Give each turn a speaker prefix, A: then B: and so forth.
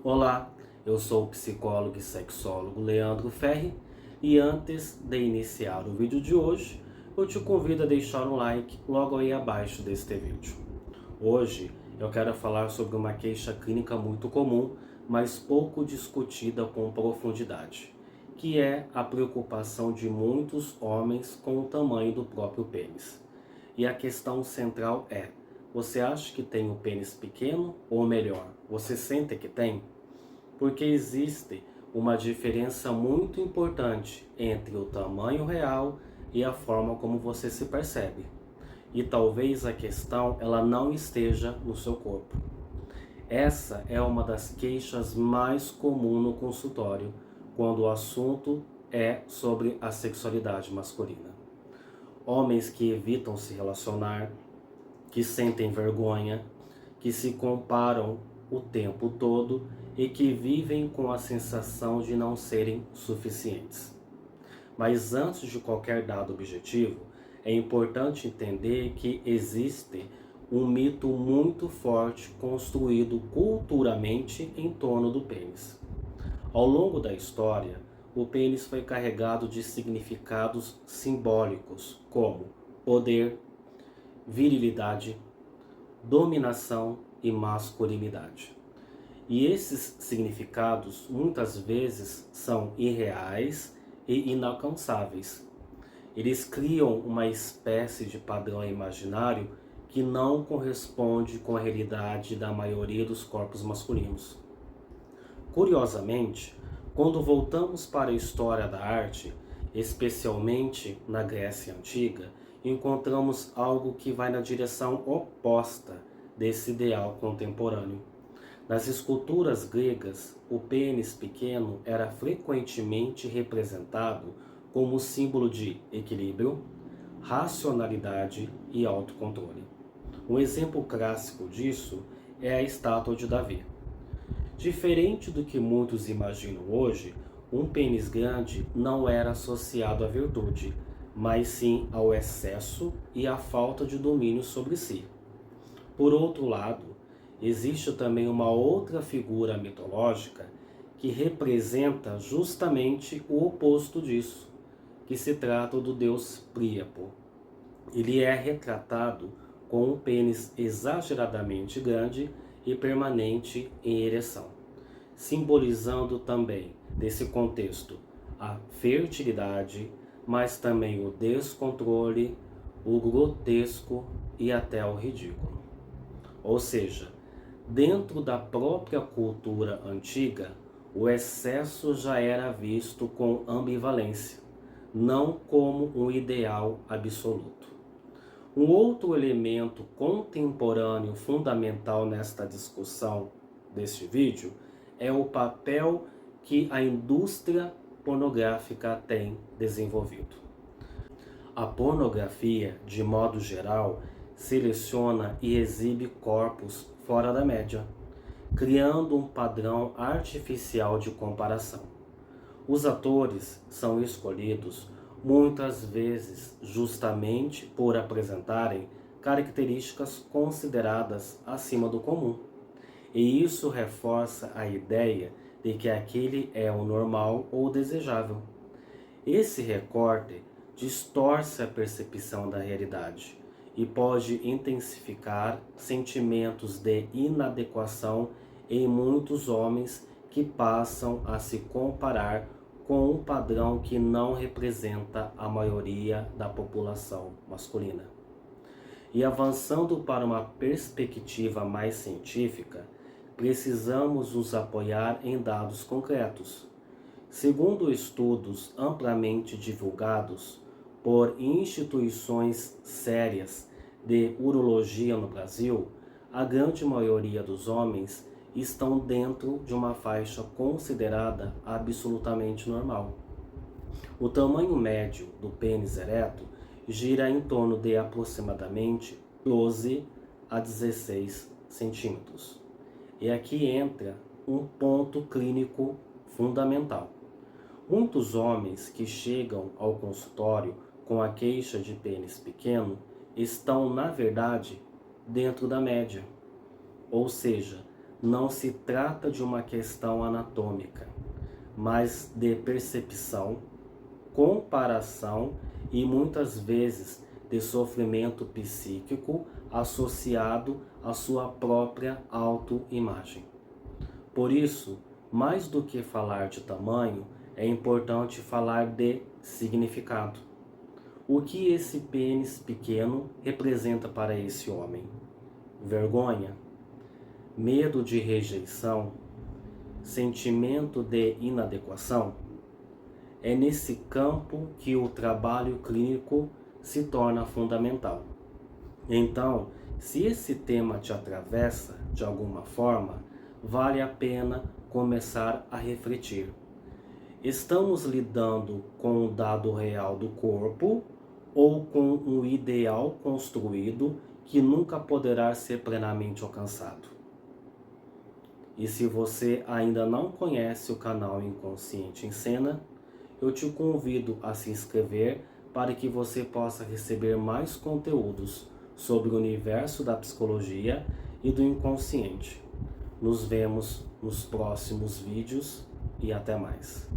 A: Olá, eu sou o psicólogo e sexólogo Leandro Ferri e antes de iniciar o vídeo de hoje, eu te convido a deixar um like logo aí abaixo deste vídeo. Hoje eu quero falar sobre uma queixa clínica muito comum, mas pouco discutida com profundidade, que é a preocupação de muitos homens com o tamanho do próprio pênis. E a questão central é: você acha que tem o pênis pequeno ou melhor, você sente que tem? Porque existe uma diferença muito importante entre o tamanho real e a forma como você se percebe. E talvez a questão ela não esteja no seu corpo. Essa é uma das queixas mais comuns no consultório quando o assunto é sobre a sexualidade masculina. Homens que evitam se relacionar, que sentem vergonha, que se comparam o tempo todo e que vivem com a sensação de não serem suficientes. Mas antes de qualquer dado objetivo, é importante entender que existe um mito muito forte construído culturalmente em torno do pênis. Ao longo da história, o pênis foi carregado de significados simbólicos como poder, virilidade, dominação e masculinidade. E esses significados muitas vezes são irreais e inalcançáveis. Eles criam uma espécie de padrão imaginário que não corresponde com a realidade da maioria dos corpos masculinos. Curiosamente, quando voltamos para a história da arte, especialmente na Grécia Antiga, encontramos algo que vai na direção oposta desse ideal contemporâneo. Nas esculturas gregas, o pênis pequeno era frequentemente representado como símbolo de equilíbrio, racionalidade e autocontrole. Um exemplo clássico disso é a estátua de Davi. Diferente do que muitos imaginam hoje, um pênis grande não era associado à virtude, mas sim ao excesso e à falta de domínio sobre si. Por outro lado, existe também uma outra figura mitológica que representa justamente o oposto disso, que se trata do deus Príapo. Ele é retratado com um pênis exageradamente grande e permanente em ereção, simbolizando também, nesse contexto, a fertilidade, mas também o descontrole, o grotesco e até o ridículo. Ou seja, dentro da própria cultura antiga, o excesso já era visto com ambivalência, não como um ideal absoluto. Um outro elemento contemporâneo fundamental nesta discussão deste vídeo é o papel que a indústria pornográfica tem desenvolvido. A pornografia, de modo geral, seleciona e exibe corpos fora da média, criando um padrão artificial de comparação. Os atores são escolhidos muitas vezes justamente por apresentarem características consideradas acima do comum. E isso reforça a ideia de que aquele é o normal ou desejável. Esse recorte distorce a percepção da realidade e pode intensificar sentimentos de inadequação em muitos homens que passam a se comparar com um padrão que não representa a maioria da população masculina. E avançando para uma perspectiva mais científica, precisamos nos apoiar em dados concretos. Segundo estudos amplamente divulgados por instituições sérias de urologia no Brasil, a grande maioria dos homens estão dentro de uma faixa considerada absolutamente normal. O tamanho médio do pênis ereto gira em torno de aproximadamente 12 a 16 centímetros. E aqui entra um ponto clínico fundamental. Muitos homens que chegam ao consultório com a queixa de pênis pequeno estão, na verdade, dentro da média. Ou seja, não se trata de uma questão anatômica, mas de percepção, comparação e muitas vezes de sofrimento psíquico associado à sua própria autoimagem. Por isso, mais do que falar de tamanho, é importante falar de significado. O que esse pênis pequeno representa para esse homem? Vergonha? Medo de rejeição? Sentimento de inadequação? É nesse campo que o trabalho clínico se torna fundamental. Então, se esse tema te atravessa de alguma forma, vale a pena começar a refletir. Estamos lidando com o dado real do corpo ou com um ideal construído que nunca poderá ser plenamente alcançado? E se você ainda não conhece o canal Inconsciente em Cena, eu te convido a se inscrever para que você possa receber mais conteúdos sobre o universo da psicologia e do inconsciente. Nos vemos nos próximos vídeos e até mais.